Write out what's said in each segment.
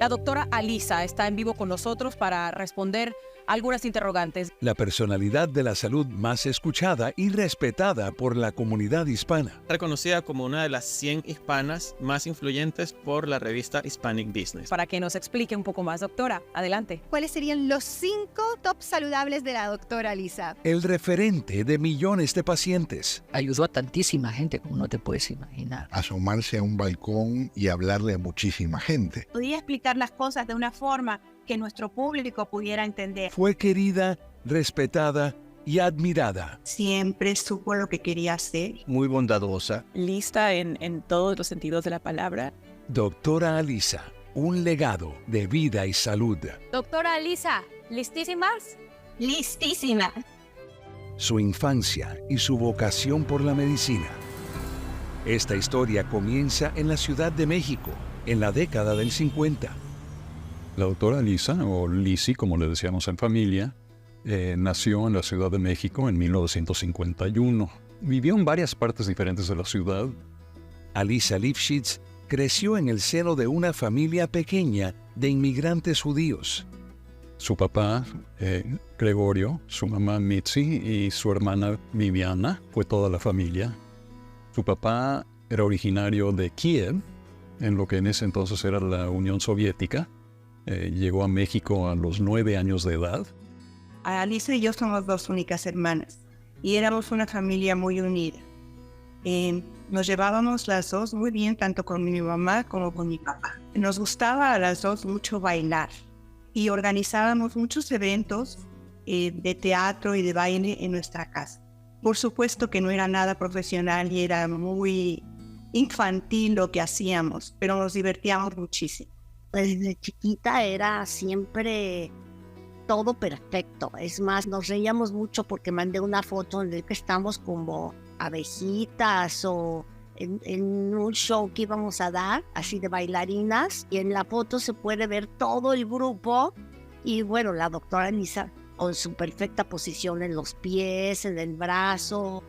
La doctora Alisa está en vivo con nosotros para responder algunas interrogantes. La personalidad de la salud más escuchada y respetada por la comunidad hispana. Reconocida como una de las 100 hispanas más influyentes por la revista Hispanic Business. Para que nos explique un poco más, doctora, adelante. ¿Cuáles serían los 5 top saludables de la doctora Alisa? El referente de millones de pacientes. Ayudó a tantísima gente como no te puedes imaginar. Asomarse a un balcón y hablarle a muchísima gente. Podía explicar las cosas de una forma que nuestro público pudiera entender. Fue querida, respetada y admirada. Siempre supo lo que quería hacer. Muy bondadosa. Lista en todos los sentidos de la palabra. Doctora Alisa, un legado de vida y salud. Doctora Alisa, ¿listísimas? Listísima. Su infancia y su vocación por la medicina. Esta historia comienza en la Ciudad de México, en la década del 50. La doctora Alisa, o Lisi, como le decíamos en familia, nació en la Ciudad de México en 1951. Vivió en varias partes diferentes de la ciudad. Alisa Lifshitz creció en el seno de una familia pequeña de inmigrantes judíos. Su papá, Gregorio, su mamá Mitzi y su hermana Viviana, fue toda la familia. Su papá era originario de Kiev, en lo que en ese entonces era la Unión Soviética. Llegó a México a los 9 años de edad. Alisa y yo somos 2 únicas hermanas y éramos una familia muy unida. Nos llevábamos las 2 muy bien, tanto con mi mamá como con mi papá. Nos gustaba a las 2 mucho bailar y organizábamos muchos eventos de teatro y de baile en nuestra casa. Por supuesto que no era nada profesional y era muy infantil lo que hacíamos, pero nos divertíamos muchísimo. Desde chiquita era siempre todo perfecto. Es más, nos reíamos mucho porque mandé una foto en la que estamos como abejitas o en un show que íbamos a dar, así de bailarinas. Y en la foto se puede ver todo el grupo y bueno, la doctora Alisa con su perfecta posición en los pies, en el brazo.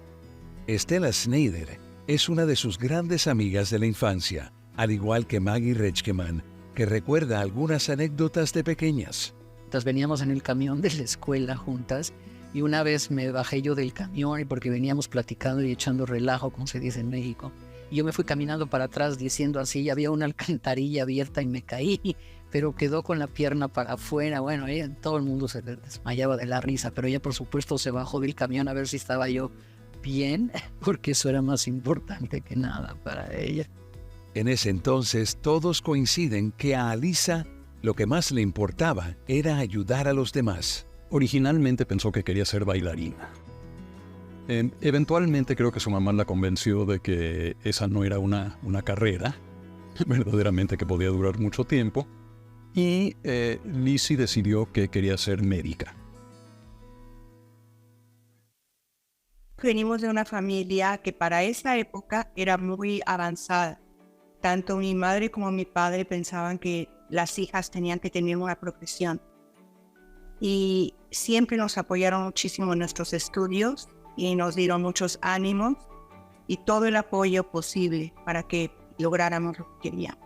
Stella Snyder es una de sus grandes amigas de la infancia, al igual que Maggie Rechkeman, que recuerda algunas anécdotas de pequeñas. Entonces veníamos en el camión de la escuela juntas y una vez me bajé yo del camión porque veníamos platicando y echando relajo, como se dice en México. Y yo me fui caminando para atrás diciendo así, y había una alcantarilla abierta y me caí, pero quedó con la pierna para afuera. Bueno, todo el mundo se desmayaba de la risa, pero ella por supuesto se bajó del camión a ver si estaba yo bien, porque eso era más importante que nada para ella. En ese entonces todos coinciden que a Alisa lo que más le importaba era ayudar a los demás. Originalmente pensó que quería ser bailarina. Eventualmente creo que su mamá la convenció de que esa no era una carrera, verdaderamente que podía durar mucho tiempo, y Lisi decidió que quería ser médica. Venimos de una familia que para esa época era muy avanzada. Tanto mi madre como mi padre pensaban que las hijas tenían que tener una profesión. Y siempre nos apoyaron muchísimo en nuestros estudios y nos dieron muchos ánimos y todo el apoyo posible para que lográramos lo que queríamos.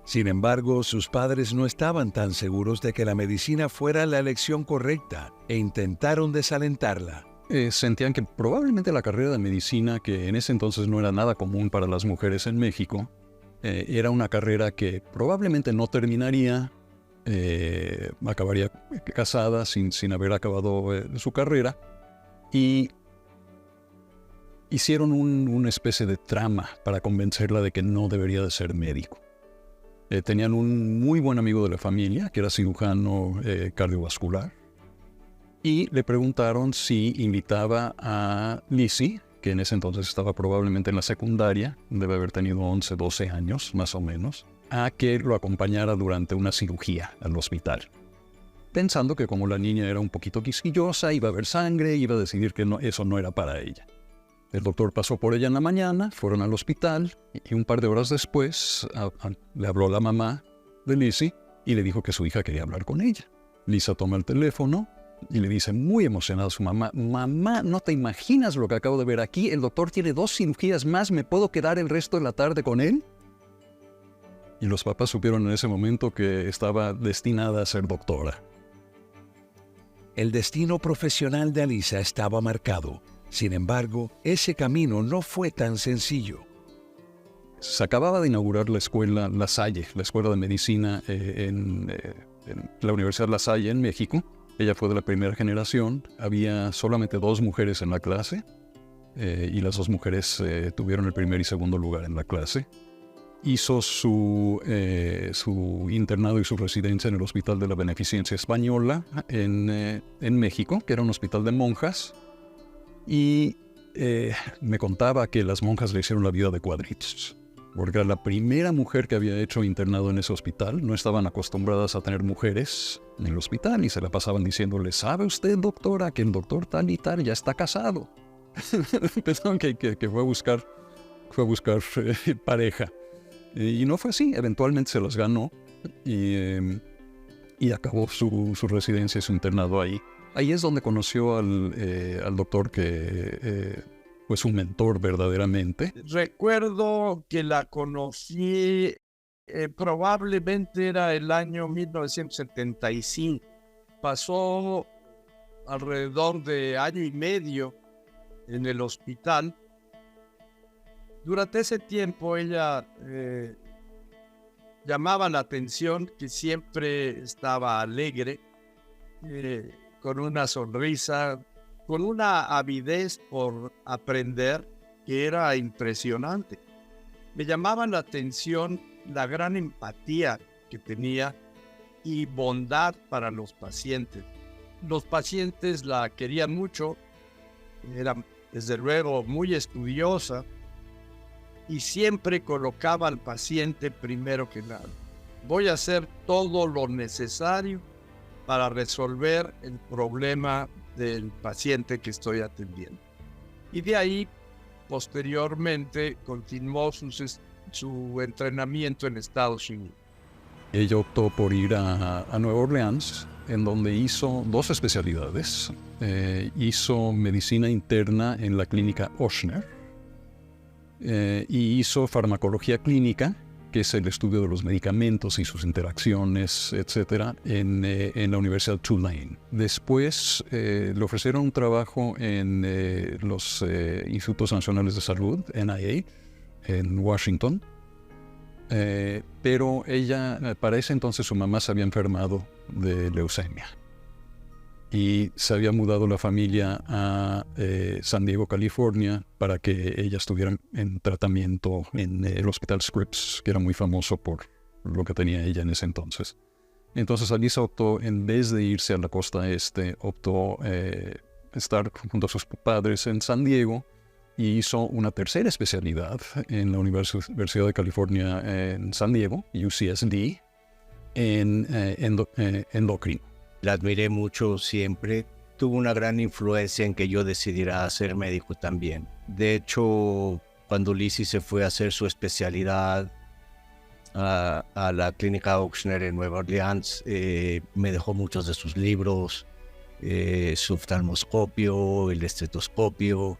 Sin embargo, sus padres no estaban tan seguros de que la medicina fuera la elección correcta e intentaron desalentarla. Sentían que probablemente la carrera de medicina, que en ese entonces no era nada común para las mujeres en México, era una carrera que probablemente no terminaría, acabaría casada sin haber acabado su carrera, y hicieron una especie de trama para convencerla de que no debería de ser médico. Tenían un muy buen amigo de la familia, que era cirujano cardiovascular, y le preguntaron si invitaba a Lisi, que en ese entonces estaba probablemente en la secundaria, debe haber tenido 11, 12 años más o menos, a que lo acompañara durante una cirugía al hospital. Pensando que como la niña era un poquito quisquillosa, iba a ver sangre, iba a decidir que eso no era para ella. El doctor pasó por ella en la mañana, fueron al hospital y un par de horas después le habló la mamá de Lisi y le dijo que su hija quería hablar con ella. Lisa toma el teléfono y le dice muy emocionada a su mamá: «Mamá, no te imaginas lo que acabo de ver aquí. El doctor tiene 2 cirugías más. ¿Me puedo quedar el resto de la tarde con él?». Y los papás supieron en ese momento que estaba destinada a ser doctora. El destino profesional de Alisa estaba marcado. Sin embargo, ese camino no fue tan sencillo. Se acababa de inaugurar la escuela La Salle, la escuela de medicina en la Universidad La Salle en México. Ella fue de la primera generación. Había solamente 2 mujeres en la clase y las 2 mujeres tuvieron el primer y segundo lugar en la clase. Hizo su internado y su residencia en el Hospital de la Beneficencia Española en México, que era un hospital de monjas. Y me contaba que las monjas le hicieron la vida de cuadritos, porque era la primera mujer que había hecho internado en ese hospital. No estaban acostumbradas a tener mujeres en el hospital y se la pasaban diciéndole: ¿sabe usted, doctora, que el doctor tal y tal ya está casado? Pensaban que fue a buscar pareja. Y no fue así. Eventualmente se las ganó y acabó su residencia y su internado ahí. Ahí es donde conoció al doctor que fue su mentor verdaderamente. Recuerdo que la conocí, probablemente era el año 1975. Pasó alrededor de año y medio en el hospital. Durante ese tiempo ella llamaba la atención que siempre estaba alegre, con una sonrisa, con una avidez por aprender que era impresionante. Me llamaba la atención la gran empatía que tenía y bondad para los pacientes. Los pacientes la querían mucho, era desde luego muy estudiosa y siempre colocaba al paciente primero que nada. Voy a hacer todo lo necesario para resolver el problema del paciente que estoy atendiendo. Y de ahí, posteriormente, continuó su entrenamiento en Estados Unidos. Ella optó por ir a Nueva Orleans, en donde hizo 2 especialidades. Hizo medicina interna en la clínica Ochsner y hizo farmacología clínica, que es el estudio de los medicamentos y sus interacciones, etcétera, en la Universidad Tulane. Después le ofrecieron un trabajo en los Institutos Nacionales de Salud, NIA, en Washington. Pero ella, para ese entonces su mamá se había enfermado de leucemia y se había mudado la familia a San Diego, California, para que ella estuviera en tratamiento en el Hospital Scripps, que era muy famoso por lo que tenía ella en ese entonces. Entonces Alisa optó, en vez de irse a la costa este, optó estar junto a sus padres en San Diego y hizo una tercera especialidad en la Universidad de California en San Diego, UCSD, en endocrino. La admiré mucho siempre. Tuvo una gran influencia en que yo decidiera ser médico también. De hecho, cuando Lizzie se fue a hacer su especialidad a la clínica Ochsner en Nueva Orleans, me dejó muchos de sus libros, su oftalmoscopio, el estetoscopio.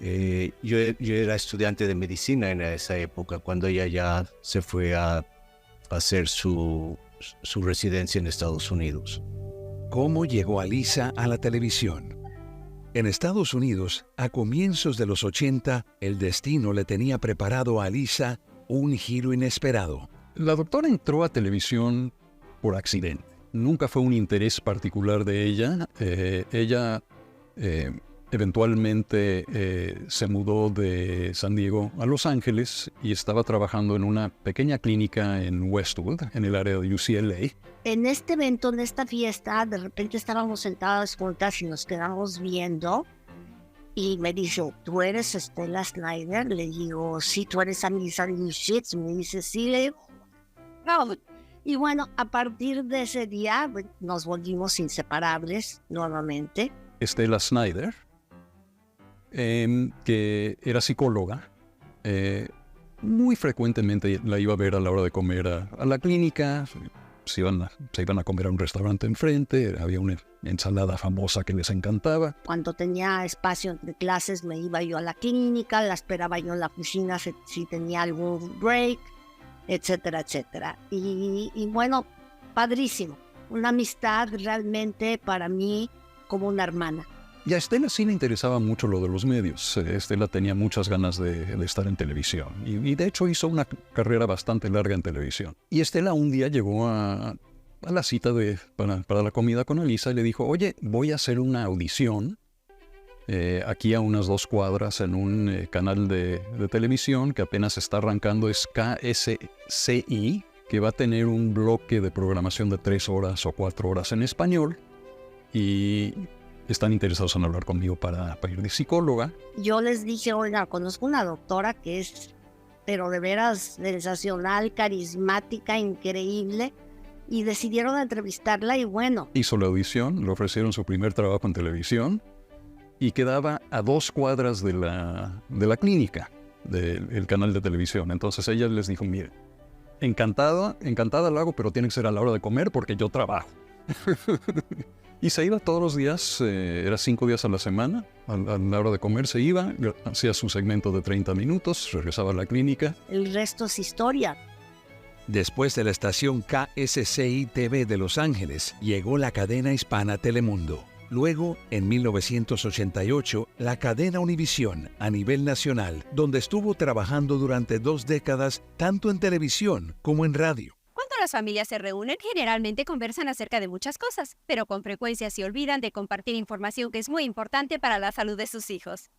Yo era estudiante de medicina en esa época, cuando ella ya se fue a hacer su residencia en Estados Unidos. ¿Cómo llegó Alisa a la televisión? En Estados Unidos, a comienzos de los 80, el destino le tenía preparado a Alisa un giro inesperado. La doctora entró a televisión por accidente. Nunca fue un interés particular de ella. Ella eventualmente se mudó de San Diego a Los Ángeles y estaba trabajando en una pequeña clínica en Westwood, en el área de UCLA. En este evento, en esta fiesta, de repente estábamos sentadas juntas y nos quedamos viendo. Y me dijo: ¿tú eres Stella Snyder? Le digo: sí. ¿Tú eres Alisa Lifshitz? Me dice: sí. Le digo: no. Y bueno, a partir de ese día nos volvimos inseparables nuevamente. Stella Snyder, que era psicóloga, muy frecuentemente la iba a ver a la hora de comer a la clínica. Se iban a comer a un restaurante enfrente, había una ensalada famosa que les encantaba. Cuando tenía espacio entre clases me iba yo a la clínica, la esperaba yo en la oficina si tenía algún break. etcétera, etcétera. Y bueno, padrísimo. Una amistad realmente para mí como una hermana. Y a Estela sí le interesaba mucho lo de los medios. Estela tenía muchas ganas de estar en televisión. Y de hecho hizo una carrera bastante larga en televisión. Y Estela un día llegó a la cita para la comida con Alisa y le dijo, oye, voy a hacer una audición aquí a unas 2 cuadras en un canal de televisión que apenas está arrancando, es KSCI, que va a tener un bloque de programación de 3 horas o 4 horas en español. Y están interesados en hablar conmigo para ir de psicóloga. Yo les dije, oiga, conozco una doctora que es, pero de veras sensacional, carismática, increíble, y decidieron entrevistarla y bueno. Hizo la audición, le ofrecieron su primer trabajo en televisión y quedaba a 2 cuadras de la clínica, del canal de televisión. Entonces ella les dijo, mire, encantada la hago, pero tiene que ser a la hora de comer porque yo trabajo. Y se iba todos los días, era 5 días a la semana, a la hora de comer se iba, hacía su segmento de 30 minutos, regresaba a la clínica. El resto es historia. Después de la estación KSCI-TV de Los Ángeles, llegó la cadena hispana Telemundo. Luego, en 1988, la cadena Univisión a nivel nacional, donde estuvo trabajando durante 2 décadas, tanto en televisión como en radio. Cuando las familias se reúnen, generalmente conversan acerca de muchas cosas, pero con frecuencia se olvidan de compartir información que es muy importante para la salud de sus hijos.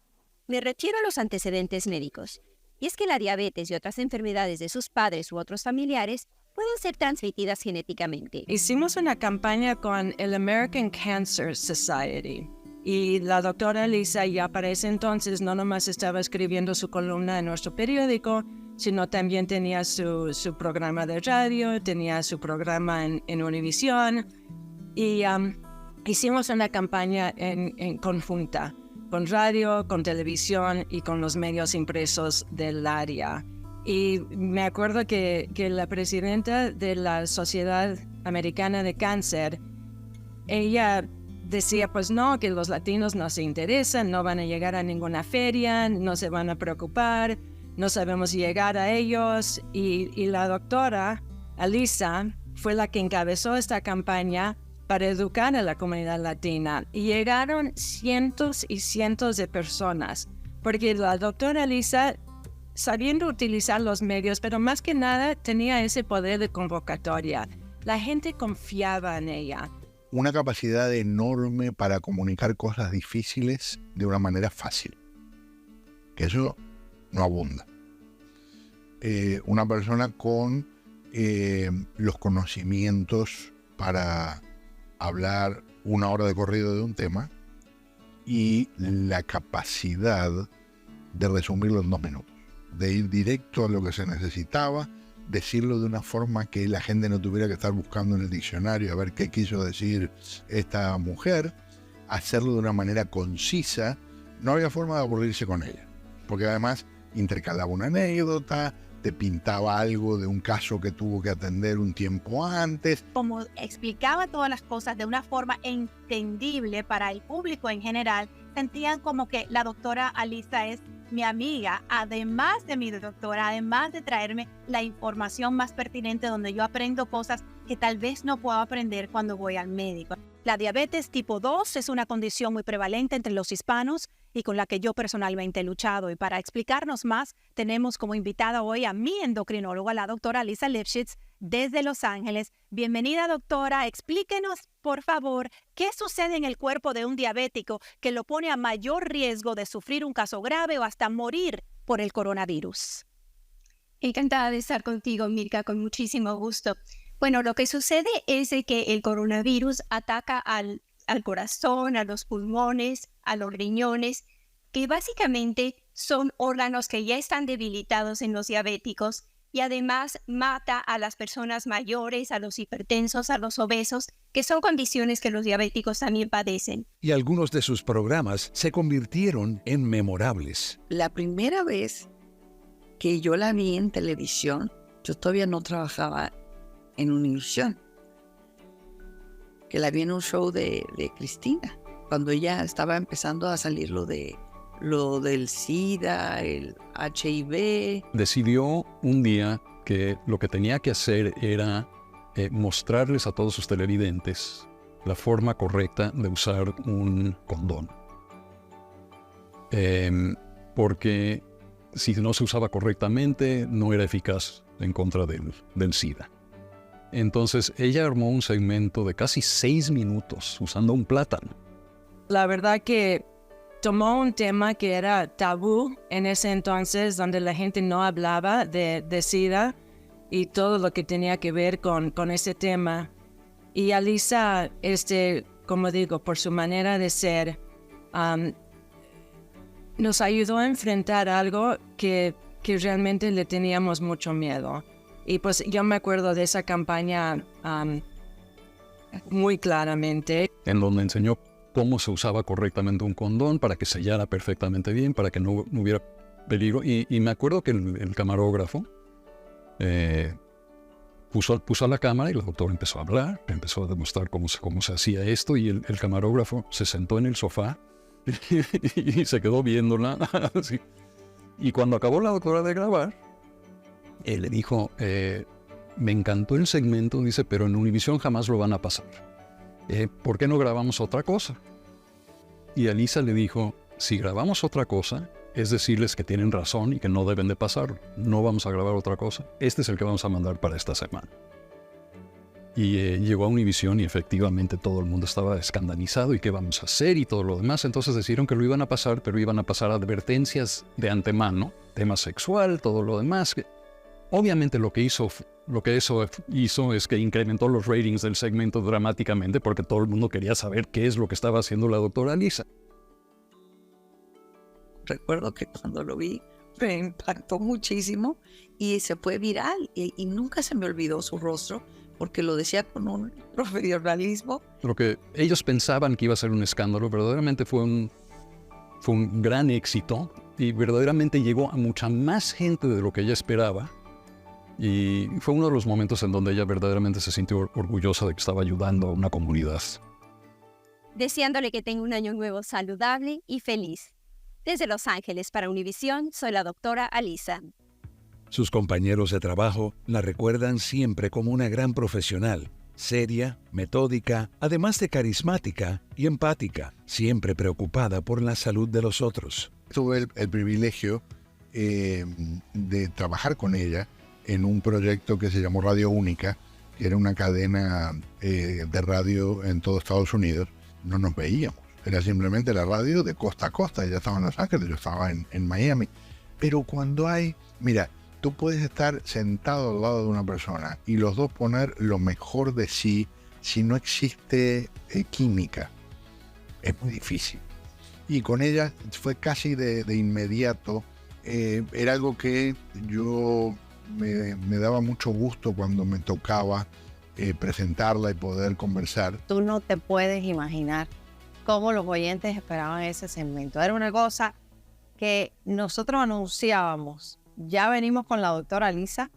Me refiero a los antecedentes médicos. Y es que la diabetes y otras enfermedades de sus padres u otros familiares pueden ser transmitidas genéticamente. Hicimos una campaña con el American Cancer Society. Y la doctora Lisa ya para ese entonces no nomás estaba escribiendo su columna en nuestro periódico, sino también tenía su programa de radio, tenía su programa en Univisión. Y hicimos una campaña en conjunta, con radio, con televisión y con los medios impresos del área. Y me acuerdo que la presidenta de la Sociedad Americana de Cáncer, ella decía, pues no, que los latinos no se interesan, no van a llegar a ninguna feria, no se van a preocupar, no sabemos llegar a ellos. Y la doctora Alisa fue la que encabezó esta campaña para educar a la comunidad latina. Y llegaron cientos y cientos de personas, porque la doctora Alisa, sabiendo utilizar los medios, pero más que nada tenía ese poder de convocatoria. La gente confiaba en ella. Una capacidad enorme para comunicar cosas difíciles de una manera fácil. Que eso no abunda. Una persona con los conocimientos para hablar 1 hora de corrido de un tema y la capacidad de resumirlo en 2 minutos. De ir directo a lo que se necesitaba, decirlo de una forma que la gente no tuviera que estar buscando en el diccionario a ver qué quiso decir esta mujer, hacerlo de una manera concisa. No había forma de aburrirse con ella, porque además intercalaba una anécdota, te pintaba algo de un caso que tuvo que atender un tiempo antes. Como explicaba todas las cosas de una forma entendible para el público en general, sentían como que la doctora Alisa es mi amiga, además de mi doctora, además de traerme la información más pertinente donde yo aprendo cosas que tal vez no puedo aprender cuando voy al médico. La diabetes tipo 2 es una condición muy prevalente entre los hispanos y con la que yo personalmente he luchado. Y para explicarnos más, tenemos como invitada hoy a mi endocrinóloga, la doctora Lisa Lipschitz, desde Los Ángeles. Bienvenida, doctora. Explíquenos, por favor, qué sucede en el cuerpo de un diabético que lo pone a mayor riesgo de sufrir un caso grave o hasta morir por el coronavirus. Encantada de estar contigo, Mirka, con muchísimo gusto. Bueno, lo que sucede es que el coronavirus ataca al corazón, a los pulmones, a los riñones, que básicamente son órganos que ya están debilitados en los diabéticos y además mata a las personas mayores, a los hipertensos, a los obesos, que son condiciones que los diabéticos también padecen. Y algunos de sus programas se convirtieron en memorables. La primera vez que yo la vi en televisión, yo todavía no trabajaba en Univisión, que la vi en un show de Cristina, cuando ella estaba empezando a salir lo del SIDA, el HIV. Decidió un día que lo que tenía que hacer era mostrarles a todos sus televidentes la forma correcta de usar un condón. Porque si no se usaba correctamente, no era eficaz en contra del SIDA. Entonces, ella armó un segmento de casi 6 minutos usando un plátano. La verdad que tomó un tema que era tabú en ese entonces, donde la gente no hablaba de SIDA y todo lo que tenía que ver con ese tema. Y Alisa, como digo, por su manera de ser, nos ayudó a enfrentar algo que realmente le teníamos mucho miedo. Y pues yo me acuerdo de esa campaña muy claramente. En donde enseñó cómo se usaba correctamente un condón para que sellara perfectamente bien, para que no hubiera peligro. Y me acuerdo que el camarógrafo puso a la cámara y la doctora empezó a hablar, empezó a demostrar cómo se hacía esto, y el camarógrafo se sentó en el sofá y se quedó viéndola. Así. Y cuando acabó la doctora de grabar, él le dijo, me encantó el segmento, dice, pero en Univisión jamás lo van a pasar. ¿Por qué no grabamos otra cosa? Y Alisa le dijo, si grabamos otra cosa, es decirles que tienen razón y que no deben de pasarlo. No vamos a grabar otra cosa. Este es el que vamos a mandar para esta semana. Y llegó a Univisión y efectivamente todo el mundo estaba escandalizado y qué vamos a hacer y todo lo demás. Entonces decidieron que lo iban a pasar, pero iban a pasar advertencias de tema sexual, todo lo demás. Obviamente lo que eso hizo es que incrementó los ratings del segmento dramáticamente, porque todo el mundo quería saber qué es lo que estaba haciendo la doctora Alisa. Recuerdo que cuando lo vi me impactó muchísimo y se fue viral y nunca se me olvidó su rostro porque lo decía con un profesionalismo. Lo que ellos pensaban que iba a ser un escándalo verdaderamente fue un gran éxito y verdaderamente llegó a mucha más gente de lo que ella esperaba. Y fue uno de los momentos en donde ella verdaderamente se sintió orgullosa de que estaba ayudando a una comunidad. Deseándole que tenga un año nuevo saludable y feliz. Desde Los Ángeles para Univisión, soy la doctora Alisa. Sus compañeros de trabajo la recuerdan siempre como una gran profesional, seria, metódica, además de carismática y empática, siempre preocupada por la salud de los otros. Tuve el privilegio de trabajar con ella en un proyecto que se llamó Radio Única, que era una cadena de radio en todo Estados Unidos. No nos veíamos, era simplemente la radio de costa a costa. Ella estaba en Los Ángeles, yo estaba en Miami. Pero cuando mira, tú puedes estar sentado al lado de una persona y los dos poner lo mejor de sí, si no existe química, es muy difícil. Y con ella fue casi de inmediato. Era algo que yo me daba mucho gusto cuando me tocaba presentarla y poder conversar. Tú no te puedes imaginar cómo los oyentes esperaban ese segmento. Era una cosa que nosotros anunciábamos. Ya venimos con la doctora Alisa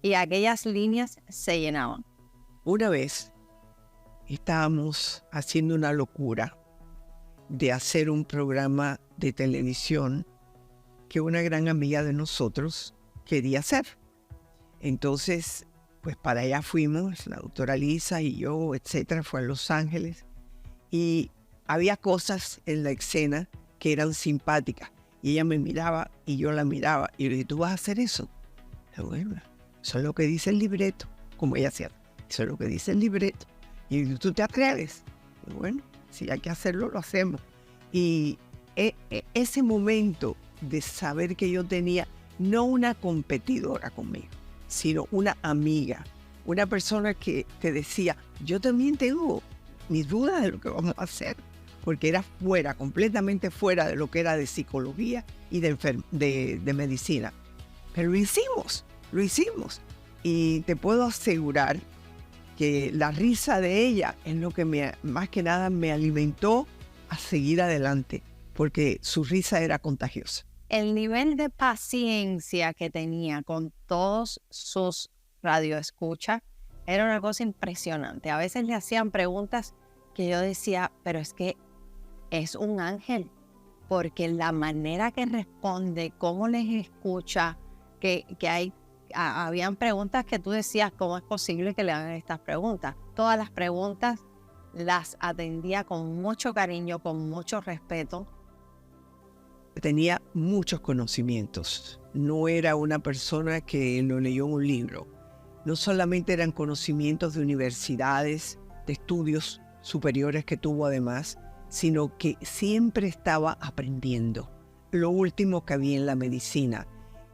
y aquellas líneas se llenaban. Una vez estábamos haciendo una locura de hacer un programa de televisión que una gran amiga de nosotros quería hacer. Entonces, pues para allá fuimos, la doctora Alisa y yo, etcétera, fue a Los Ángeles. Y había cosas en la escena que eran simpáticas. Y ella me miraba y yo la miraba. Y le dije, ¿tú vas a hacer eso? Y yo, bueno, eso es lo que dice el libreto. Como ella hacía, eso es lo que dice el libreto. Y yo, ¿tú te atreves? Y bueno, si hay que hacerlo, lo hacemos. Y ese momento de saber que yo tenía no una competidora conmigo, sino una amiga, una persona que te decía, yo también tengo mis dudas de lo que vamos a hacer, porque era completamente fuera de lo que era de psicología y de medicina. Pero lo hicimos. Y te puedo asegurar que la risa de ella es lo que más que nada me alimentó a seguir adelante, porque su risa era contagiosa. El nivel de paciencia que tenía con todos sus radioescuchas era una cosa impresionante. A veces le hacían preguntas que yo decía, pero es que es un ángel, porque la manera que responde, cómo les escucha, que habían preguntas que tú decías, ¿cómo es posible que le hagan estas preguntas? Todas las preguntas las atendía con mucho cariño, con mucho respeto. Tenía muchos conocimientos. No era una persona que lo leyó en un libro. No solamente eran conocimientos de universidades, de estudios superiores que tuvo además, sino que siempre estaba aprendiendo lo último que había en la medicina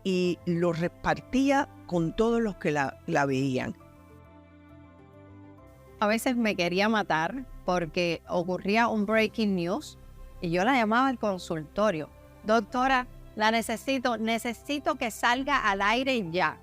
y lo repartía con todos los que la veían. A veces me quería matar porque ocurría un breaking news y yo la llamaba al consultorio. Doctora, la necesito que salga al aire ya.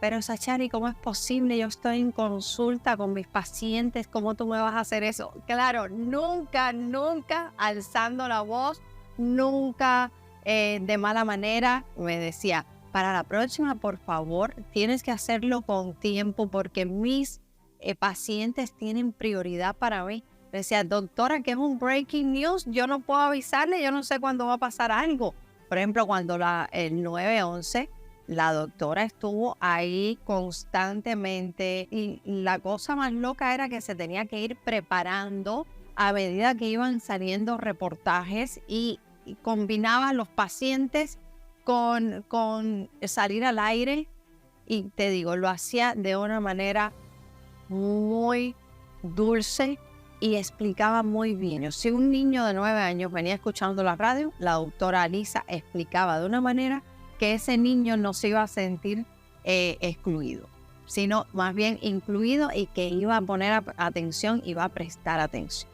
Pero Sachari, ¿cómo es posible? Yo estoy en consulta con mis pacientes, ¿cómo tú me vas a hacer eso? Claro, nunca alzando la voz, nunca de mala manera. Me decía, para la próxima, por favor, tienes que hacerlo con tiempo porque mis pacientes tienen prioridad para mí. Me decía, doctora, que es un breaking news, yo no puedo avisarle, yo no sé cuándo va a pasar algo. Por ejemplo, cuando el 911, la doctora estuvo ahí constantemente y la cosa más loca era que se tenía que ir preparando a medida que iban saliendo reportajes y combinaba los pacientes con salir al aire y te digo, lo hacía de una manera muy dulce y explicaba muy bien. Si un niño de 9 años venía escuchando la radio, la doctora Alisa explicaba de una manera que ese niño no se iba a sentir excluido, sino más bien incluido y que iba a poner atención y iba a prestar atención.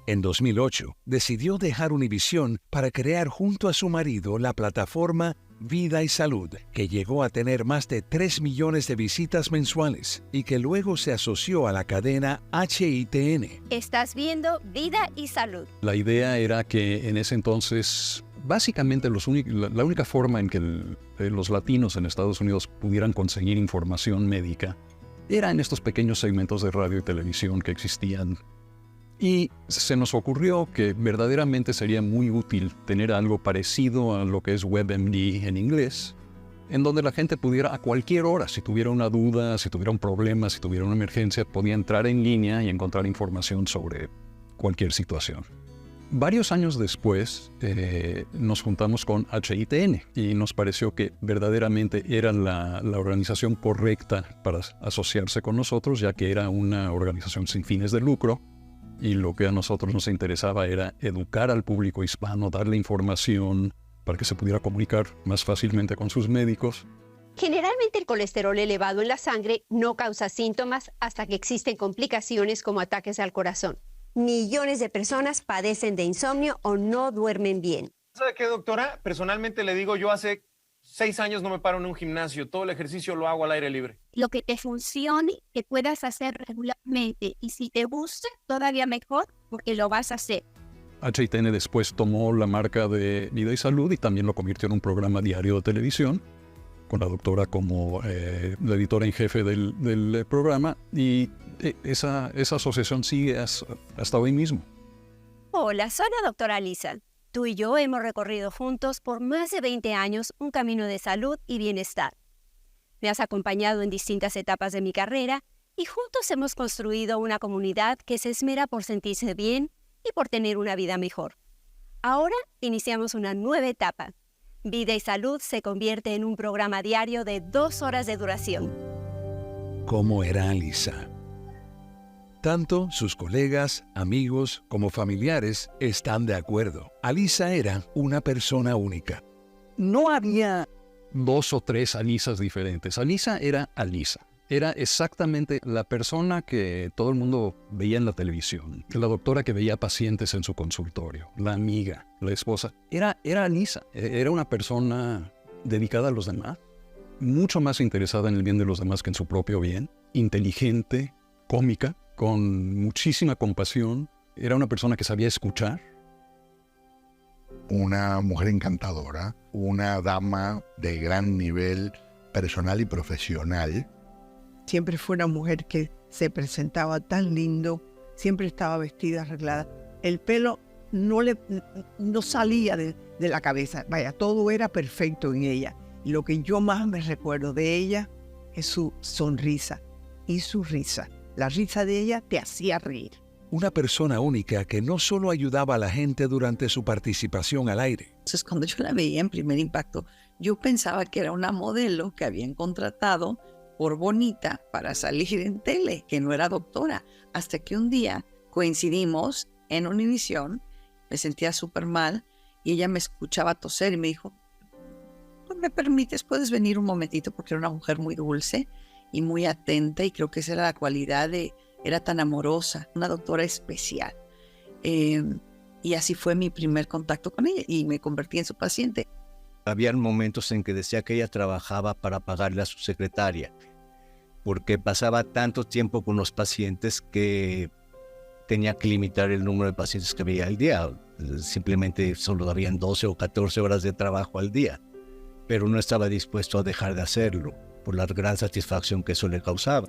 En 2008, decidió dejar Univisión para crear junto a su marido la plataforma Vida y Salud, que llegó a tener más de 3 millones de visitas mensuales y que luego se asoció a la cadena HITN. Estás viendo Vida y Salud. La idea era que en ese entonces, básicamente la única forma en que los latinos en Estados Unidos pudieran conseguir información médica era en estos pequeños segmentos de radio y televisión que existían. Y se nos ocurrió que verdaderamente sería muy útil tener algo parecido a lo que es WebMD en inglés, en donde la gente pudiera a cualquier hora, si tuviera una duda, si tuviera un problema, si tuviera una emergencia, podía entrar en línea y encontrar información sobre cualquier situación. Varios años después nos juntamos con HITN y nos pareció que verdaderamente era la organización correcta para asociarse con nosotros, ya que era una organización sin fines de lucro. Y lo que a nosotros nos interesaba era educar al público hispano, darle información para que se pudiera comunicar más fácilmente con sus médicos. Generalmente el colesterol elevado en la sangre no causa síntomas hasta que existen complicaciones como ataques al corazón. Millones de personas padecen de insomnio o no duermen bien. ¿Sabe qué, doctora? Personalmente le digo, yo hace 6 años no me paro en un gimnasio. Todo el ejercicio lo hago al aire libre. Lo que te funcione, que puedas hacer regularmente. Y si te gusta, todavía mejor, porque lo vas a hacer. HITN después tomó la marca de Vida y Salud y también lo convirtió en un programa diario de televisión, con la doctora como la editora en jefe del programa. Y esa asociación sigue hasta hoy mismo. Hola, soy la doctora Alisa. Tú y yo hemos recorrido juntos por más de 20 años un camino de salud y bienestar. Me has acompañado en distintas etapas de mi carrera y juntos hemos construido una comunidad que se esmera por sentirse bien y por tener una vida mejor. Ahora iniciamos una nueva etapa. Vida y Salud se convierte en un programa diario de 2 horas de duración. ¿Cómo era Alisa? Tanto sus colegas, amigos como familiares están de acuerdo. Alisa era una persona única. No había 2 o 3 Alisas diferentes. Alisa era Alisa. Era exactamente la persona que todo el mundo veía en la televisión. La doctora que veía pacientes en su consultorio. La amiga, la esposa. Era Alisa. Era una persona dedicada a los demás. Mucho más interesada en el bien de los demás que en su propio bien. Inteligente, cómica, con muchísima compasión. Era una persona que sabía escuchar. Una mujer encantadora, una dama de gran nivel personal y profesional. Siempre fue una mujer que se presentaba tan lindo, siempre estaba vestida, arreglada. El pelo no salía de la cabeza, vaya, todo era perfecto en ella. Y lo que yo más me recuerdo de ella es su sonrisa y su risa. La risa de ella te hacía reír. Una persona única que no solo ayudaba a la gente durante su participación al aire. Entonces, cuando yo la veía en Primer Impacto, yo pensaba que era una modelo que habían contratado por bonita para salir en tele, que no era doctora. Hasta que un día coincidimos en Univisión, me sentía súper mal y ella me escuchaba toser y me dijo, pues me permites, puedes venir un momentito, porque era una mujer muy dulce y muy atenta, y creo que esa era la cualidad de, era tan amorosa, una doctora especial. Y así fue mi primer contacto con ella y me convertí en su paciente. Habían momentos en que decía que ella trabajaba para pagarle a su secretaria, porque pasaba tanto tiempo con los pacientes que tenía que limitar el número de pacientes que veía al día. Simplemente solo habían 12 o 14 horas de trabajo al día, pero no estaba dispuesto a dejar de hacerlo por la gran satisfacción que eso le causaba.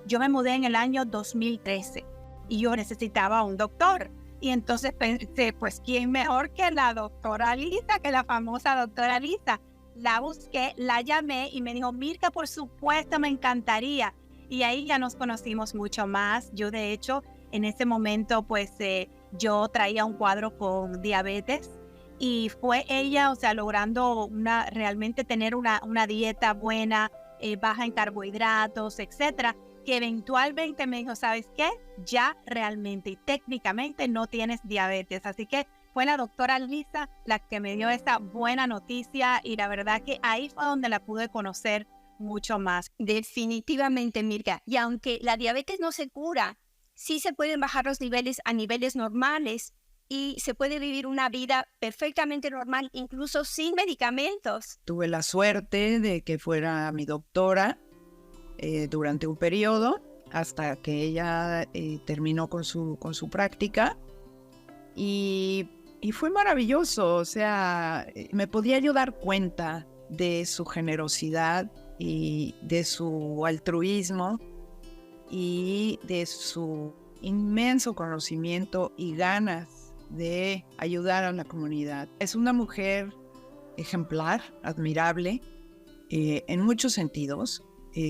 Yo me mudé en el año 2013 y yo necesitaba un doctor. Y entonces pensé, pues, ¿quién mejor que la doctora Lisa, que la famosa doctora Lisa? La busqué, la llamé y me dijo, Mirka, por supuesto, me encantaría. Y ahí ya nos conocimos mucho más. Yo, de hecho, en ese momento, pues, yo traía un cuadro con diabetes. Y fue ella, o sea, logrando realmente tener una dieta buena, baja en carbohidratos, etcétera, que eventualmente me dijo, ¿sabes qué? Ya realmente y técnicamente no tienes diabetes. Así que fue la doctora Lisa la que me dio esa buena noticia y la verdad que ahí fue donde la pude conocer mucho más. Definitivamente, Mirka. Y aunque la diabetes no se cura, sí se pueden bajar los niveles a niveles normales y se puede vivir una vida perfectamente normal, incluso sin medicamentos. Tuve la suerte de que fuera mi doctora durante un periodo hasta que ella terminó con su práctica y fue maravilloso. O sea, me podía yo dar cuenta de su generosidad y de su altruismo y de su inmenso conocimiento y ganas de ayudar a la comunidad. Es una mujer ejemplar, admirable, en muchos sentidos.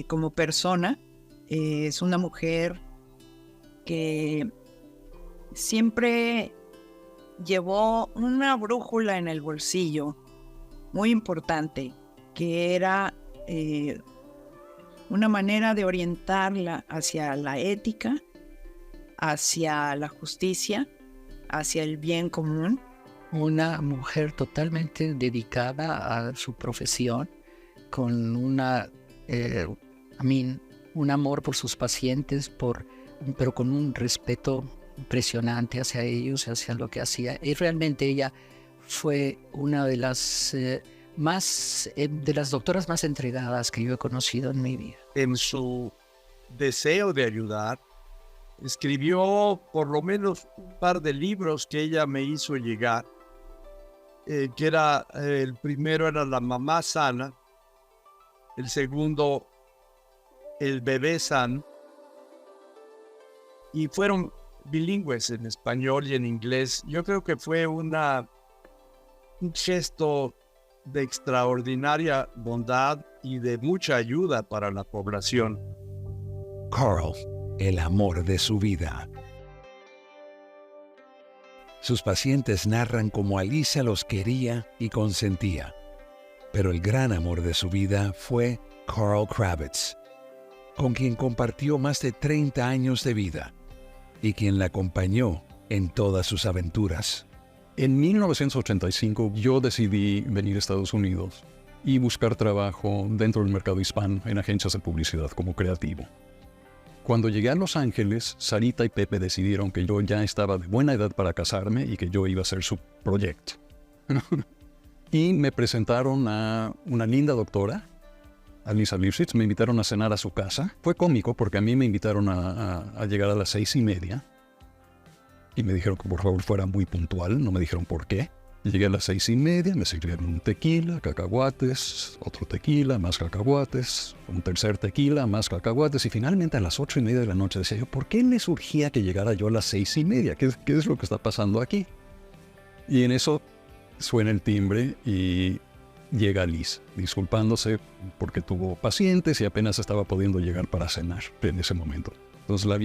Como persona, es una mujer que siempre llevó una brújula en el bolsillo muy importante, que era una manera de orientarla hacia la ética, hacia la justicia, hacia el bien común. Una mujer totalmente dedicada a su profesión, con un amor por sus pacientes, pero con un respeto impresionante hacia ellos, hacia lo que hacía. Y realmente ella fue una de las doctoras más entregadas que yo he conocido en mi vida. En su deseo de ayudar, escribió por lo menos un par de libros que ella me hizo llegar, que era, el primero era La mamá sana, el segundo, El bebé sano, y fueron bilingües en español y en inglés. Yo creo que fue un gesto de extraordinaria bondad y de mucha ayuda para la población. Carl, el amor de su vida. Sus pacientes narran cómo Alisa los quería y consentía, pero el gran amor de su vida fue Carl Kravitz, con quien compartió más de 30 años de vida y quien la acompañó en todas sus aventuras. En 1985 yo decidí venir a Estados Unidos y buscar trabajo dentro del mercado hispano en agencias de publicidad como creativo. Cuando llegué a Los Ángeles, Sarita y Pepe decidieron que yo ya estaba de buena edad para casarme y que yo iba a ser su proyecto. Y me presentaron a una linda doctora, a Lisa Lipschitz. Me invitaron a cenar a su casa. Fue cómico porque a mí me invitaron a llegar a las 6:30 y me dijeron que por favor fuera muy puntual. No me dijeron por qué. Llegué a las 6:30, me sirvieron un tequila, cacahuates, otro tequila, más cacahuates, un tercer tequila, más cacahuates, y finalmente a las 8:30 de la noche decía yo, ¿por qué le surgía que llegara yo a las 6:30? ¿Qué es lo que está pasando aquí? Y en eso suena el timbre y llega Lisa, disculpándose porque tuvo pacientes y apenas estaba pudiendo llegar para cenar en ese momento. Entonces la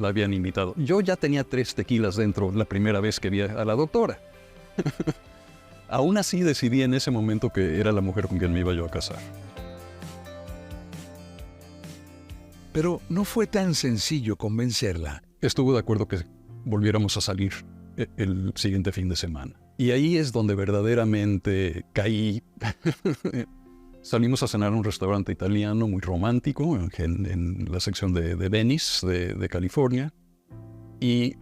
habían invitado. Yo ya tenía 3 tequilas dentro la primera vez que vi a la doctora. Aún así decidí en ese momento que era la mujer con quien me iba yo a casar. Pero no fue tan sencillo convencerla. Estuvo de acuerdo que volviéramos a salir el siguiente fin de semana. Y ahí es donde verdaderamente caí. Salimos a cenar a un restaurante italiano muy romántico en la sección de Venice, de California. Y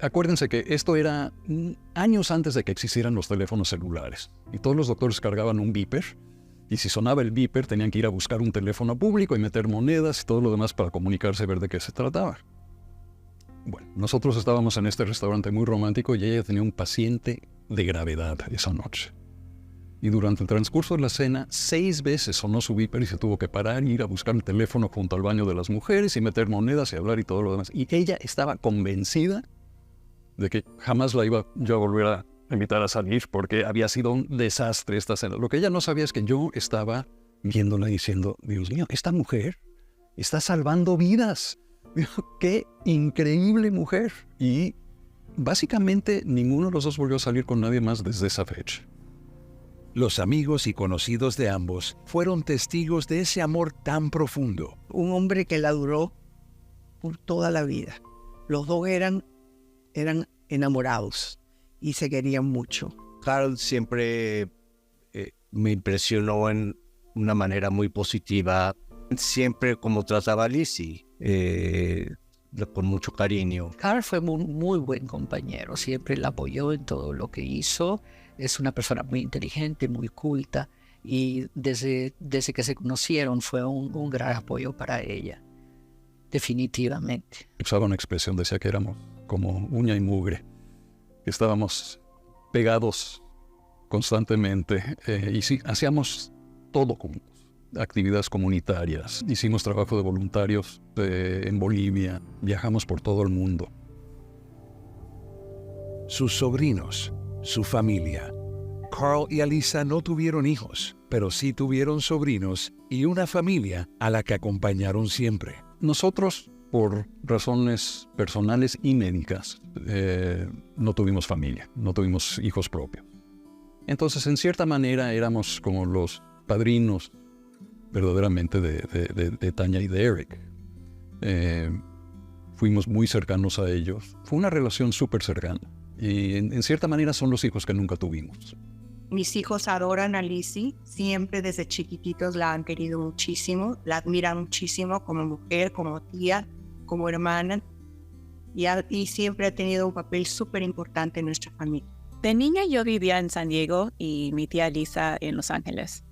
acuérdense que esto era años antes de que existieran los teléfonos celulares. Y todos los doctores cargaban un beeper. Y si sonaba el beeper, tenían que ir a buscar un teléfono público y meter monedas y todo lo demás para comunicarse y ver de qué se trataba. Bueno, nosotros estábamos en este restaurante muy romántico y ella tenía un paciente de gravedad esa noche. Y durante el transcurso de la cena, 6 veces sonó su beeper y se tuvo que parar y ir a buscar el teléfono junto al baño de las mujeres y meter monedas y hablar y todo lo demás. Y ella estaba convencida de que jamás la iba yo a volver a invitar a salir porque había sido un desastre esta cena. Lo que ella no sabía es que yo estaba viéndola diciendo, Dios mío, esta mujer está salvando vidas. ¡Qué increíble mujer! Y básicamente ninguno de los dos volvió a salir con nadie más desde esa fecha. Los amigos y conocidos de ambos fueron testigos de ese amor tan profundo. Un hombre que la duró por toda la vida. Los dos eran enamorados y se querían mucho. Carl siempre me impresionó en una manera muy positiva, siempre como trataba a Lizzie, con mucho cariño. Carl fue muy buen compañero, siempre la apoyó en todo lo que hizo. Es una persona muy inteligente, muy culta, y desde que se conocieron fue un gran apoyo para ella, definitivamente. Usaba una expresión, decía que éramos como uña y mugre, que estábamos pegados constantemente, y sí, hacíamos todo juntos, actividades comunitarias, hicimos trabajo de voluntarios en Bolivia, viajamos por todo el mundo. Sus sobrinos, su familia. Carl y Alisa no tuvieron hijos, pero sí tuvieron sobrinos y una familia a la que acompañaron siempre. Nosotros, por razones personales y médicas, no tuvimos familia, no tuvimos hijos propios. Entonces, en cierta manera, éramos como los padrinos verdaderamente de Tanya y de Eric. Fuimos muy cercanos a ellos. Fue una relación súper cercana. Y en cierta manera son los hijos que nunca tuvimos. Mis hijos adoran a Lizzie, siempre desde chiquititos la han querido muchísimo, la admiran muchísimo como mujer, como tía, como hermana, y siempre ha tenido un papel súper importante en nuestra familia. De niña yo vivía en San Diego y mi tía Lisa en Los Ángeles.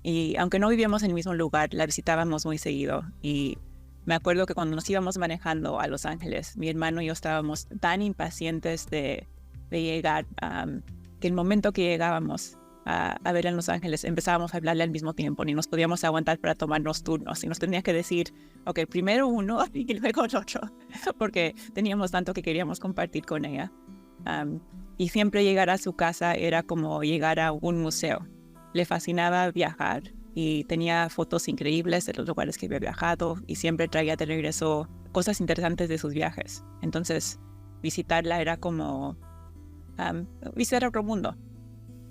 Y aunque no vivíamos en el mismo lugar, la visitábamos muy seguido. Y me acuerdo que cuando nos íbamos manejando a Los Ángeles, mi hermano y yo estábamos tan impacientes de llegar, que el momento que llegábamos a ver en Los Ángeles, empezábamos a hablarle al mismo tiempo, ni nos podíamos aguantar para tomarnos turnos. Y nos tenía que decir, ok, primero uno y luego el otro, porque teníamos tanto que queríamos compartir con ella. Y siempre llegar a su casa era como llegar a un museo. Le fascinaba viajar y tenía fotos increíbles de los lugares que había viajado y siempre traía de regreso cosas interesantes de sus viajes. Entonces, visitarla era como visitar otro mundo.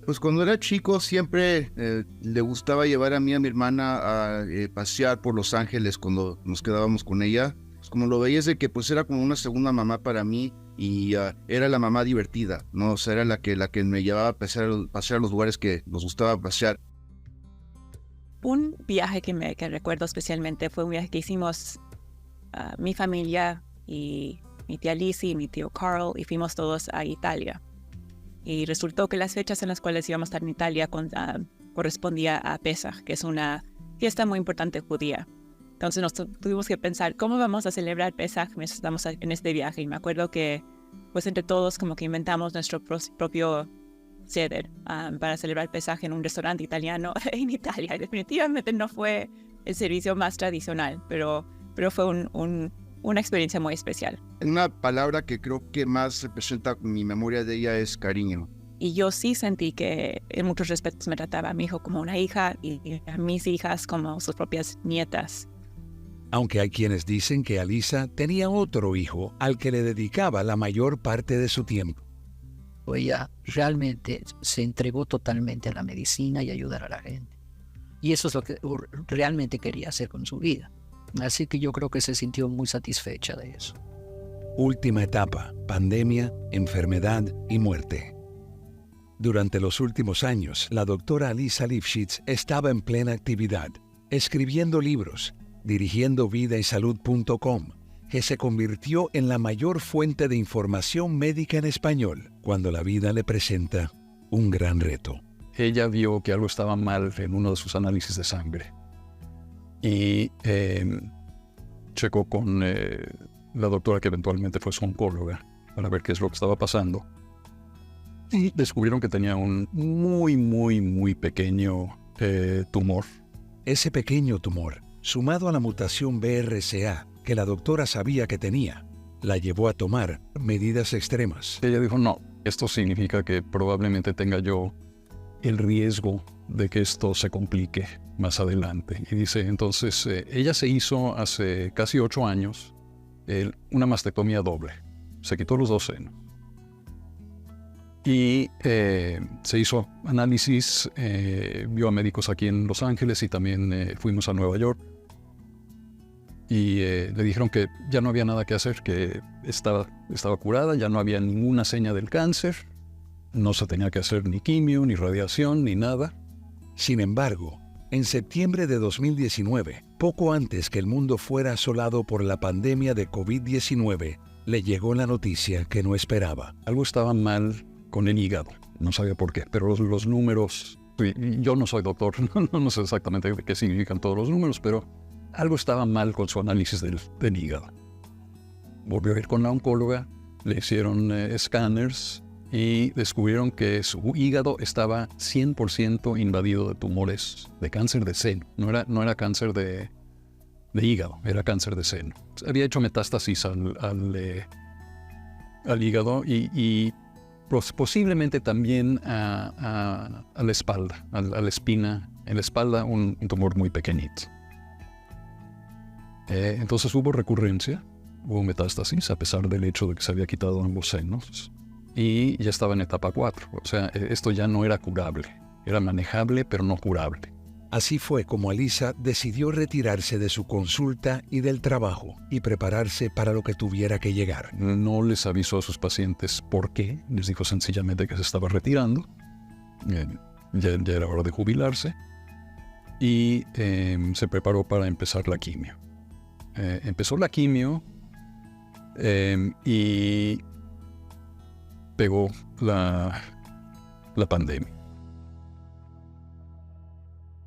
Pues cuando era chico siempre le gustaba llevar a mí y a mi hermana a pasear por Los Ángeles cuando nos quedábamos con ella. Pues como lo veía es de que pues era como una segunda mamá para mí y era la mamá divertida, ¿no? O sea, era la que me llevaba a pasear a los lugares que nos gustaba pasear. Un viaje que recuerdo especialmente fue un viaje que hicimos mi familia y mi tía Lizzie y mi tío Carl, y fuimos todos a Italia. Y resultó que las fechas en las cuales íbamos a estar en Italia correspondía a Pesach, que es una fiesta muy importante judía. Entonces nos tuvimos que pensar cómo vamos a celebrar Pesach mientras estamos en este viaje. Y me acuerdo que pues entre todos como que inventamos nuestro propio seder para celebrar Pesach en un restaurante italiano en Italia. Definitivamente no fue el servicio más tradicional, pero fue una experiencia muy especial. Una palabra que creo que más representa mi memoria de ella es cariño. Y yo sí sentí que en muchos respectos me trataba a mi hijo como una hija y a mis hijas como sus propias nietas. Aunque hay quienes dicen que Alisa tenía otro hijo al que le dedicaba la mayor parte de su tiempo. Ella realmente se entregó totalmente a la medicina y a ayudar a la gente. Y eso es lo que realmente quería hacer con su vida. Así que yo creo que se sintió muy satisfecha de eso. Última etapa: pandemia, enfermedad y muerte. Durante los últimos años, la doctora Alisa Lifshitz estaba en plena actividad, escribiendo libros, dirigiendo vidaysalud.com, que se convirtió en la mayor fuente de información médica en español cuando la vida le presenta un gran reto. Ella vio que algo estaba mal en uno de sus análisis de sangre y checó con la doctora que eventualmente fue su oncóloga para ver qué es lo que estaba pasando. Y descubrieron que tenía un muy pequeño tumor. Ese pequeño tumor, sumado a la mutación BRCA que la doctora sabía que tenía, la llevó a tomar medidas extremas. Ella dijo, no, esto significa que probablemente tenga yo el riesgo de que esto se complique más adelante. Y dice, entonces, ella se hizo hace casi 8 años una mastectomía doble. Se quitó los 2 senos. Y se hizo análisis, vio a médicos aquí en Los Ángeles y también fuimos a Nueva York. Y le dijeron que ya no había nada que hacer, que estaba curada, ya no había ninguna seña del cáncer, no se tenía que hacer ni quimio, ni radiación, ni nada. Sin embargo, en septiembre de 2019, poco antes que el mundo fuera asolado por la pandemia de COVID-19, le llegó la noticia que no esperaba. Algo estaba mal con el hígado, no sabía por qué, pero los números, yo no soy doctor, no sé exactamente qué significan todos los números, pero algo estaba mal con su análisis del hígado. Volvió a ir con la oncóloga, le hicieron escáneres y descubrieron que su hígado estaba 100% invadido de tumores de cáncer de seno. No era cáncer de hígado, era cáncer de seno. Había hecho metástasis al hígado y posiblemente también a la espalda, a la espina, en la espalda un tumor muy pequeñito. Entonces hubo recurrencia, hubo metástasis, a pesar del hecho de que se había quitado ambos senos, y ya estaba en etapa 4. O sea, esto ya no era curable, era manejable, pero no curable. Así fue como Alisa decidió retirarse de su consulta y del trabajo y prepararse para lo que tuviera que llegar. No les avisó a sus pacientes por qué, les dijo sencillamente que se estaba retirando, ya era hora de jubilarse, y se preparó para empezar la quimio. Empezó la quimio y pegó la pandemia.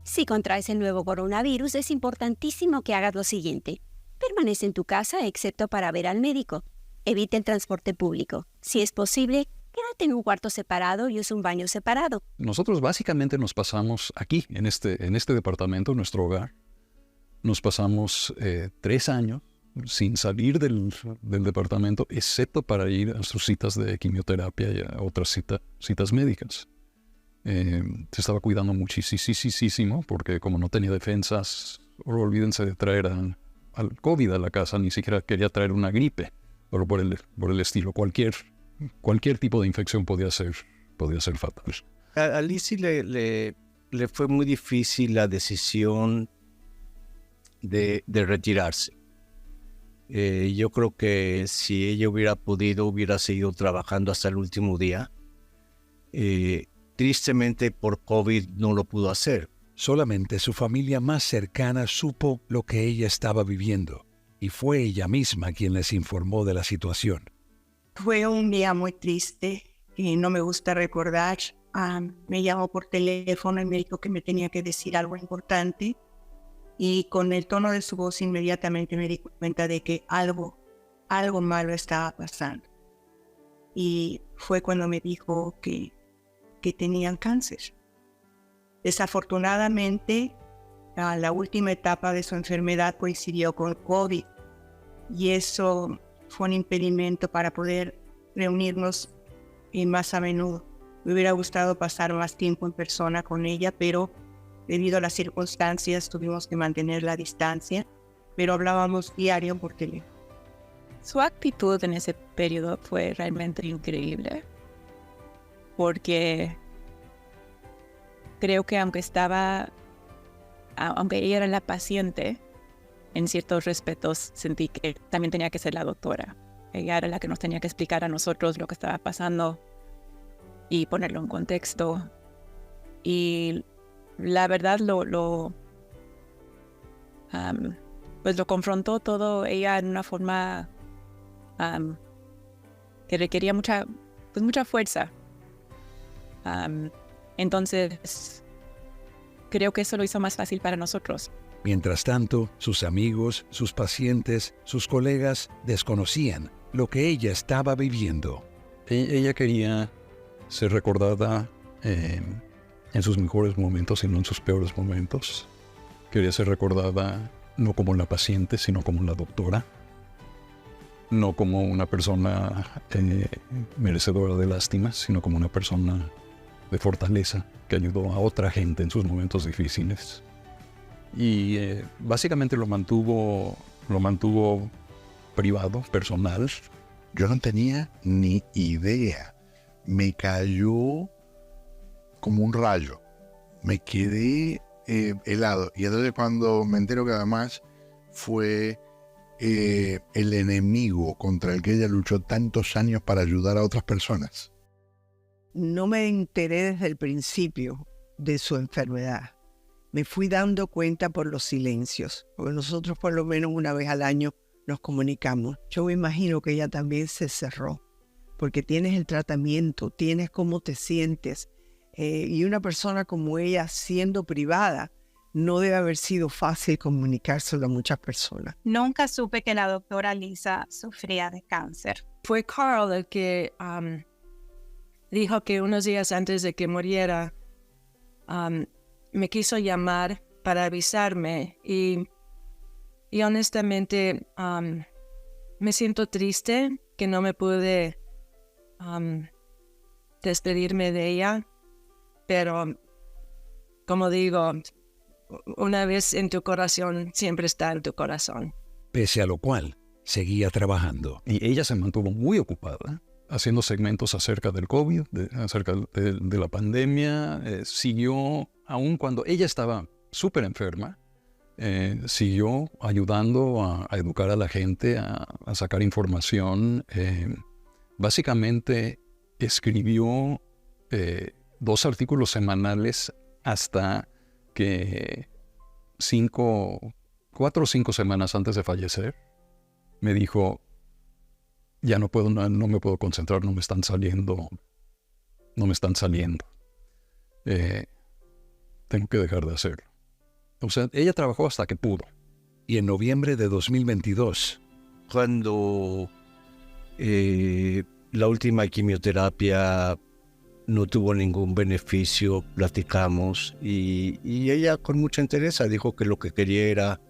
Si contraes el nuevo coronavirus, es importantísimo que hagas lo siguiente. Permanece en tu casa excepto para ver al médico. Evita el transporte público. Si es posible, quédate en un cuarto separado y usa un baño separado. Nosotros básicamente nos pasamos aquí, en este departamento, nuestro hogar. Nos pasamos 3 años sin salir del departamento, excepto para ir a sus citas de quimioterapia y a otras citas médicas. Se estaba cuidando muchísimo, porque como no tenía defensas, olvídense de traer al COVID a la casa, ni siquiera quería traer una gripe, pero por el estilo, cualquier tipo de infección podía ser fatal. A Lizzie le fue muy difícil la decisión de retirarse. Yo creo que si ella hubiera podido, hubiera seguido trabajando hasta el último día. Tristemente por COVID no lo pudo hacer. Solamente su familia más cercana supo lo que ella estaba viviendo, y fue ella misma quien les informó de la situación. Fue un día muy triste y no me gusta recordar. Me llamó por teléfono y me dijo que me tenía que decir algo importante, y con el tono de su voz inmediatamente me di cuenta de que algo malo estaba pasando. Y fue cuando me dijo que tenían cáncer. Desafortunadamente, la última etapa de su enfermedad coincidió con COVID, y eso fue un impedimento para poder reunirnos más a menudo. Me hubiera gustado pasar más tiempo en persona con ella, pero debido a las circunstancias tuvimos que mantener la distancia, pero hablábamos diario por teléfono. Su actitud en ese periodo fue realmente increíble, porque creo que aunque ella era la paciente, en ciertos respetos sentí que también tenía que ser la doctora. Ella era la que nos tenía que explicar a nosotros lo que estaba pasando y ponerlo en contexto. Y la verdad pues lo confrontó todo ella en una forma que requería mucha fuerza. Entonces, creo que eso lo hizo más fácil para nosotros. Mientras tanto, sus amigos, sus pacientes, sus colegas desconocían lo que ella estaba viviendo. Ella quería ser recordada en sus mejores momentos y no en sus peores momentos. Quería ser recordada no como la paciente, sino como la doctora. No como una persona merecedora de lástima, sino como una persona de fortaleza que ayudó a otra gente en sus momentos difíciles. Y básicamente lo mantuvo privado, personal. Yo no tenía ni idea. Me cayó como un rayo. Me quedé helado. Y entonces cuando me entero que además fue el enemigo contra el que ella luchó tantos años para ayudar a otras personas. No me enteré desde el principio de su enfermedad. Me fui dando cuenta por los silencios, porque nosotros por lo menos una vez al año nos comunicamos. Yo me imagino que ella también se cerró, porque tienes el tratamiento, tienes cómo te sientes, y una persona como ella siendo privada, no debe haber sido fácil comunicárselo a muchas personas. Nunca supe que la doctora Lisa sufría de cáncer. Fue Carl el que dijo que unos días antes de que muriera, me quiso llamar para avisarme y honestamente me siento triste que no me pude despedirme de ella, pero como digo, una vez en tu corazón, siempre está en tu corazón. Pese a lo cual, seguía trabajando. Y ella se mantuvo muy ocupada, haciendo segmentos acerca del COVID, acerca de la pandemia. Siguió, aun cuando ella estaba súper enferma, siguió ayudando a educar a la gente, a sacar información. Básicamente escribió 2 artículos semanales hasta que 4 o 5 semanas antes de fallecer, me dijo, ya no me puedo concentrar, no me están saliendo. Tengo que dejar de hacerlo. O sea, ella trabajó hasta que pudo. Y en noviembre de 2022, cuando la última quimioterapia no tuvo ningún beneficio, platicamos y ella con mucha entereza dijo que lo que quería era,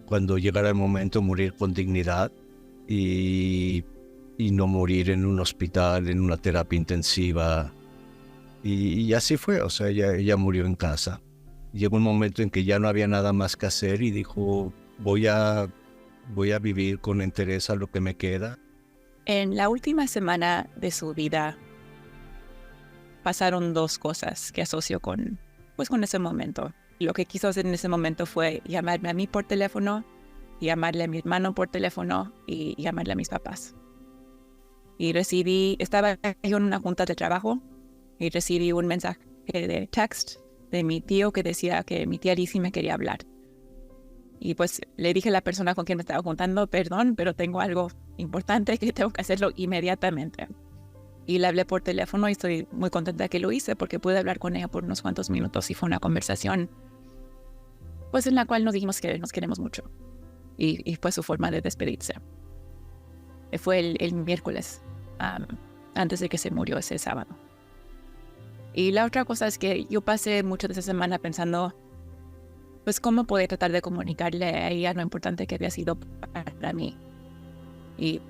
cuando llegara el momento, morir con dignidad y no morir en un hospital, en una terapia intensiva. Y así fue, o sea, ella murió en casa. Llegó un momento en que ya no había nada más que hacer y dijo, voy a vivir con entereza lo que me queda. En la última semana de su vida pasaron 2 cosas que asocio con ese momento. Lo que quiso hacer en ese momento fue llamarme a mí por teléfono, llamarle a mi hermano por teléfono y llamarle a mis papás. Y estaba yo en una junta de trabajo y recibí un mensaje de text de mi tío que decía que mi tía Lizzie me quería hablar. Y pues le dije a la persona con quien me estaba juntando, perdón, pero tengo algo importante que tengo que hacerlo inmediatamente. Y le hablé por teléfono y estoy muy contenta que lo hice porque pude hablar con ella por unos cuantos minutos y fue una conversación en la cual nos dijimos que nos queremos mucho. Y fue su forma de despedirse. Fue el miércoles, antes de que se murió ese sábado. Y la otra cosa es que yo pasé mucho de esa semana pensando cómo poder tratar de comunicarle a ella lo importante que había sido para mí. Y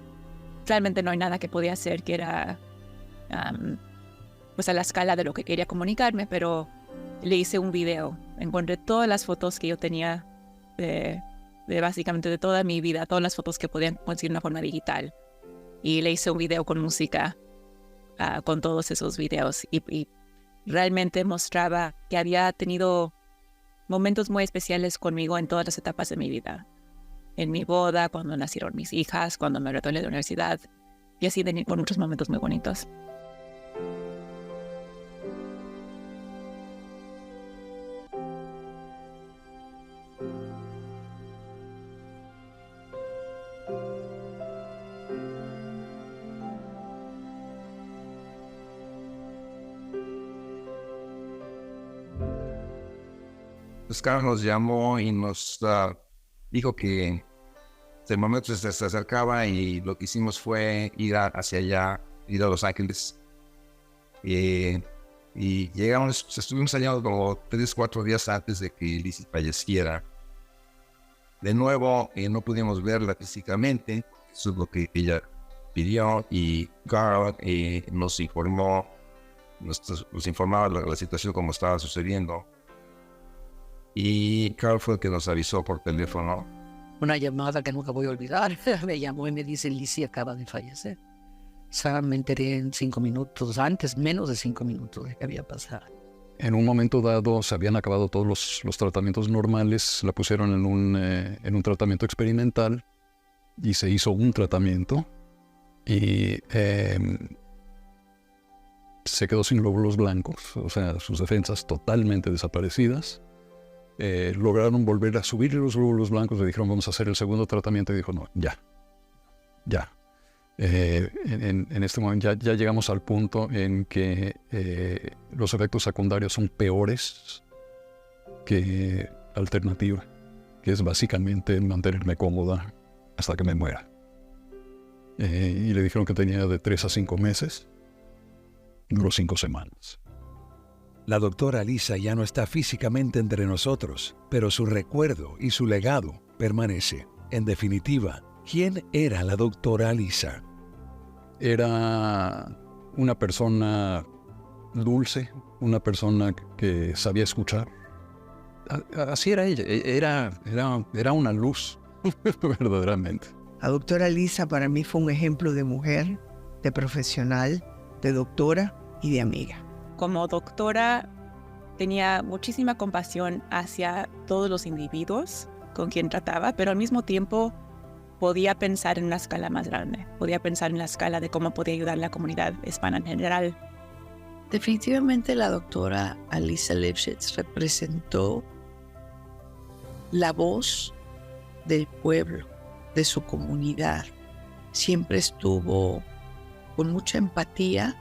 realmente no hay nada que podía hacer que era pues a la escala de lo que quería comunicarme, pero le hice un video. Encontré todas las fotos que yo tenía de básicamente de toda mi vida, todas las fotos que podían conseguir de una forma digital. Y le hice un video con música, con todos esos videos. Y realmente mostraba que había tenido momentos muy especiales conmigo en todas las etapas de mi vida. En mi boda, cuando nacieron mis hijas, cuando me gradué de la universidad. Y así con muchos momentos muy bonitos. Pues Carl nos llamó y nos dijo que el momento se acercaba y lo que hicimos fue ir hacia allá, ir a Los Ángeles. Y llegamos, estuvimos allá como 3-4 días antes de que Lizzie falleciera. De nuevo, no pudimos verla físicamente, eso es lo que ella pidió, y Carl nos informaba la situación como estaba sucediendo. Y Carl fue el que nos avisó por teléfono. Una llamada que nunca voy a olvidar. Me llamó y me dice, Lizzie acaba de fallecer. O sea, me enteré en 5 minutos, antes, menos de 5 minutos de que había pasado. En un momento dado se habían acabado todos los tratamientos normales, la pusieron en un tratamiento experimental y se hizo un tratamiento y se quedó sin glóbulos blancos, o sea, sus defensas totalmente desaparecidas. Lograron volver a subir los glóbulos blancos, le dijeron vamos a hacer el segundo tratamiento y dijo no, ya. En este momento ya llegamos al punto en que los efectos secundarios son peores que alternativa, que es básicamente mantenerme cómoda hasta que me muera. Y le dijeron que tenía de 3 a 5 meses, duró 5 semanas. La doctora Lisa ya no está físicamente entre nosotros, pero su recuerdo y su legado permanece. En definitiva, ¿quién era la doctora Lisa? Era una persona dulce, una persona que sabía escuchar. Así era ella, era una luz, verdaderamente. La doctora Lisa para mí fue un ejemplo de mujer, de profesional, de doctora y de amiga. Como doctora tenía muchísima compasión hacia todos los individuos con quien trataba, pero al mismo tiempo podía pensar en una escala más grande. Podía pensar en la escala de cómo podía ayudar a la comunidad hispana en general. Definitivamente la doctora Alisa Lifshitz representó la voz del pueblo, de su comunidad. Siempre estuvo con mucha empatía,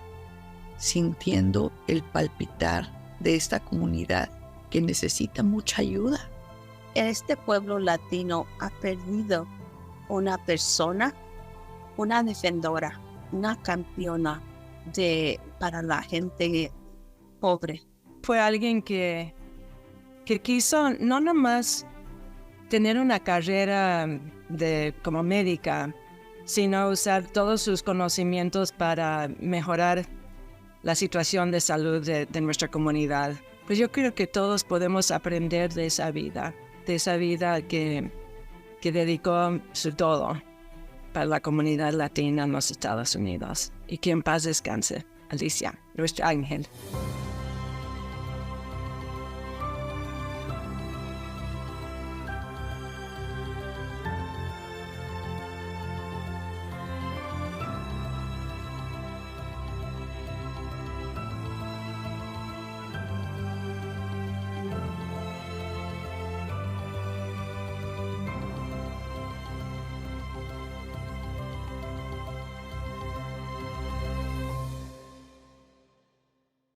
sintiendo el palpitar de esta comunidad que necesita mucha ayuda. Este pueblo latino ha perdido una persona, una defensora, una campeona para la gente pobre. Fue alguien que quiso no nomás tener una carrera como médica, sino usar todos sus conocimientos para mejorar la situación de salud de nuestra comunidad. Pues yo creo que todos podemos aprender de esa vida que dedicó su todo para la comunidad latina en los Estados Unidos. Y que en paz descanse, Alicia, nuestro ángel.